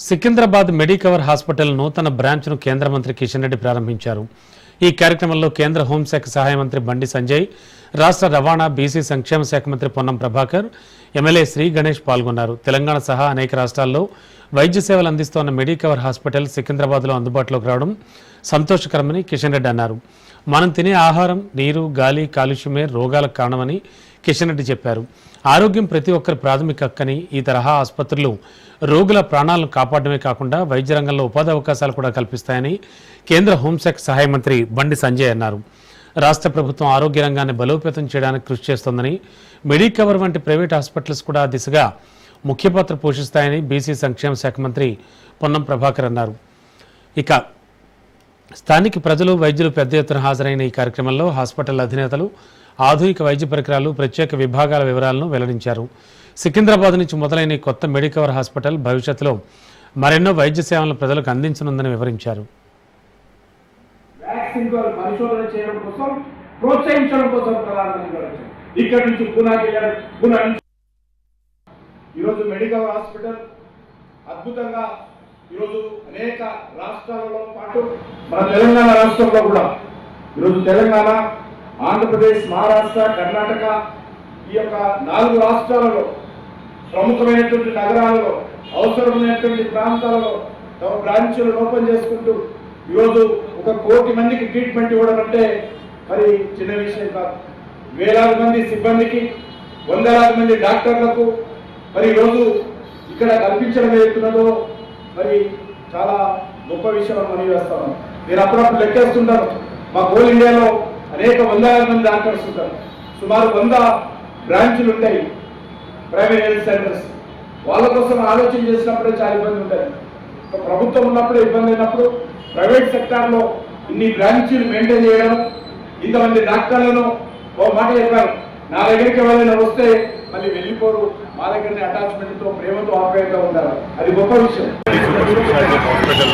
Secunderabad Medicover hospital నూతన బ్రాంచ్ను కేంద్ర మంత్రి కిషన్ రెడ్డి ప్రారంభించారు. ఈ కార్యక్రమంలో కేంద్ర హోంశాఖ సహాయ మంత్రి బండి సంజయ్, రాష్ట్ర రవాణా బీసీ సంక్షేమ శాఖ మంత్రి పొన్నం ప్రభాకర్, ఎమ్మెల్యే శ్రీ గణేష్ పాల్గొన్నారు. తెలంగాణ సహా అనేక రాష్ట్రాల్లో వైద్య సేవలు అందిస్తోన్న మెడికవర్ హాస్పిటల్ సికింద్రాబాద్లో అందుబాటులోకి రావడం సంతోషకరమని కిషన్ రెడ్డి అన్నారు. మనం తినే ఆహారం, నీరు, గాలి కాలుష్యమే రోగాలకు కారణమని కిషన్ రెడ్డి చెప్పారు. ఆరోగ్యం ప్రతి ఒక్కరి ప్రాథమిక హక్కని ఈ తరహా ఆసుపత్రులు రోగుల ప్రాణాలను కాపాడమే కాకుండా వైద్య రంగంలో ఉపాధి అవకాశాలు కూడా కల్పిస్తాయని కేంద్ర హోంశాఖ సహాయ మంత్రి బండి సంజయ్ అన్నారు. రాష్ట్ర ప్రభుత్వం ఆరోగ్య రంగాన్ని బలోపేతం చేయడానికి కృషి చేస్తోందని, మెడికవర్ వంటి ప్రైవేట్ హాస్పిటల్స్ కూడా దిశగా ముఖ్య పాత్ర పోషిస్తాయని బీసీ సంక్షేమ శాఖ మంత్రి పొన్నం ప్రభాకర్ అన్నారు. ఇక స్థానిక ప్రజలు, వైద్యులు పెద్ద ఎత్తున హాజరైన ఈ కార్యక్రమంలో హాస్పిటల్ అధినేతలు ఆధునిక వైద్య పరికరాలు, ప్రత్యేక విభాగాల వివరాలను వెల్లడించారు. సికింద్రాబాద్ నుంచి మొదలైన కొత్త మెడికవర్ హాస్పిటల్ భవిష్యత్తులో మరెన్నో వైద్య సేవలను ప్రజలకు అందించనుందని వివరించారు. ఈరోజు మెడికవర్ హాస్పిటల్ అద్భుతంగా ఈరోజు అనేక రాష్ట్రాలలో పాటు మన తెలంగాణ రాష్ట్రంలో కూడా ఈరోజు తెలంగాణ, ఆంధ్రప్రదేశ్, మహారాష్ట్ర, కర్ణాటక ఈ యొక్క 4 రాష్ట్రాలలో ప్రముఖమైనటువంటి నగరాలలో అవసరమైనటువంటి ప్రాంతాలలో తమ బ్రాంచ్లను ఓపెన్ చేసుకుంటూ ఈరోజు 1 కోటి మందికి ట్రీట్మెంట్ ఇవ్వడం అంటే మరి చిన్న విషయం కాదు. వేలాది మంది సిబ్బందికి, వందలాది మంది డాక్టర్లకు మరి ఈరోజు ఇక్కడ కల్పించడం ఏదైతున్నదో మరి చాలా గొప్ప విషయం మనం వేస్తాను. నేను అప్పుడప్పుడు లెక్కేస్తుంటాను. మా హోల్ ఇండియాలో అనేక వందలాది మంది డాక్టర్స్ ఉంటారు. సుమారు 100 బ్రాంచ్లు ఉంటాయి, ప్రైవేట్ హెల్త్ సెంటర్స్. వాళ్ళ కోసం ఆలోచన చేసినప్పుడే చాలా ఇబ్బంది ఉంటుంది. ప్రభుత్వం ఉన్నప్పుడు ఇబ్బంది అయినప్పుడు ప్రైవేట్ సెక్టార్లో ఇన్ని బ్రాంచీలు మెయింటైన్ చేయడం, ఇంతమంది డాక్టర్లను ఓ మాట చెప్పారు, నా దగ్గరికి ఎవరైనా వస్తే మళ్ళీ వెళ్ళిపోరు, మా దగ్గరనే అటాచ్మెంట్తో, ప్రేమతో, ఆప్యాయంగా ఉండాలి. అది గొప్ప విషయం. హాస్పిటల్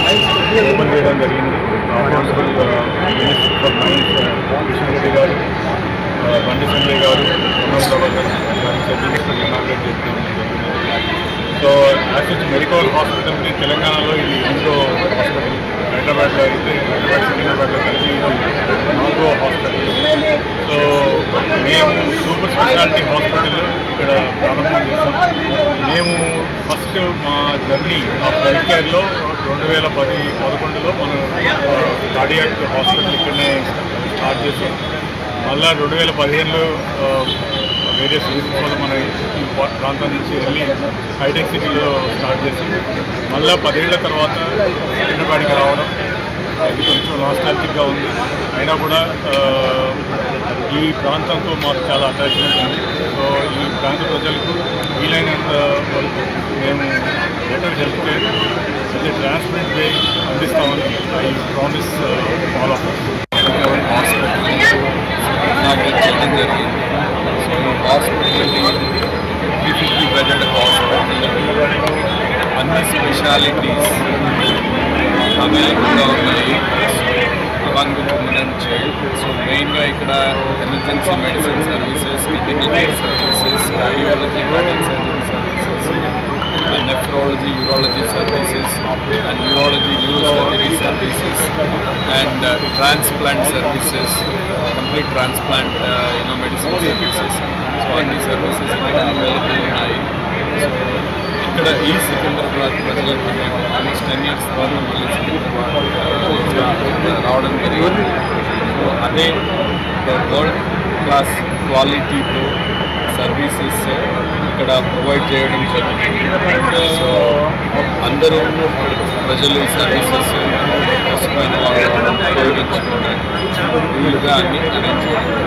ఓపెన్ చేయడం జరిగింది. కిషన్ రెడ్డి గారు, బండి సంజయ్ గారు, ఇనాగ్రేట్ చేయడం జరిగింది. సో యాక్చువల్లీ మెడికవర్ హాస్పిటల్కి తెలంగాణలో ఇది 8వ హాస్పిటల్. హైదరాబాద్లో అయితే సికింద్రాబాద్లో కలిసి 4వ హాస్పిటల్. సో మేము సూపర్ స్పెషాలిటీ హాస్పిటల్ ఇక్కడ ప్రారంభం చేస్తాం. మేము ఫస్ట్ మా జర్నీ ఆఫ్ హెల్త్ కేర్లో 2011లో మనం కార్డియాక్ హాస్పిటల్ ఇక్కడనే స్టార్ట్ చేసాం. మళ్ళీ 2015లో వేరియస్ రీజన్స్ వల్ల మన ఈ ప్రాంతం నుంచి వెళ్ళి హైటెక్ సిటీలో స్టార్ట్ చేసి మళ్ళీ 10 ఏళ్ల తర్వాత హైదరాబాద్కి రావడం ఇది కొంచెం నాస్టాల్జిక్గా ఉంది. అయినా కూడా ఈ ప్రాంతంతో మాకు చాలా అటాచ్మెంట్ ఉంది. సో ఈ ప్రాంత ప్రజలకు వీలైనంత వరకు మేము బెటర్ హెల్త్ కేర్ అదే ట్రాన్స్పరెంట్ వే అందిస్తామని I promise all of us. Hospital 350 bedded hospital, అన్ని స్పెషాలిటీస్ అవైలబుల్గా ఉన్నాయి among the women and child. So మెయిన్గా ఇక్కడ emergency medicine services, critical care services, cardiology, cardiac surgery services, nephrology, urology services, and urology, neurosurgery services, and transplant services, complete transplant medicine services. So అన్ని services ఇక్కడ available ఉన్నాయి. ఇక్కడ ఈ సికింద్రాబాద్ ప్రజలకు మేము almost 10 years తర్వాత మళ్ళీ సికింద్రాబాద్ రావడం జరిగింది. సో అదే వరల్డ్ క్లాస్ క్వాలిటీతో సర్వీసెస్ ఇక్కడ ప్రొవైడ్ చేయడం జరుగుతుంది. సో అందరూ ప్రజలు ఈ సర్వీసెస్ కోసమైన వాళ్ళు ఉపయోగించుకోవడానికి వీలుగా అన్ని అరేంజ్ చేయడం.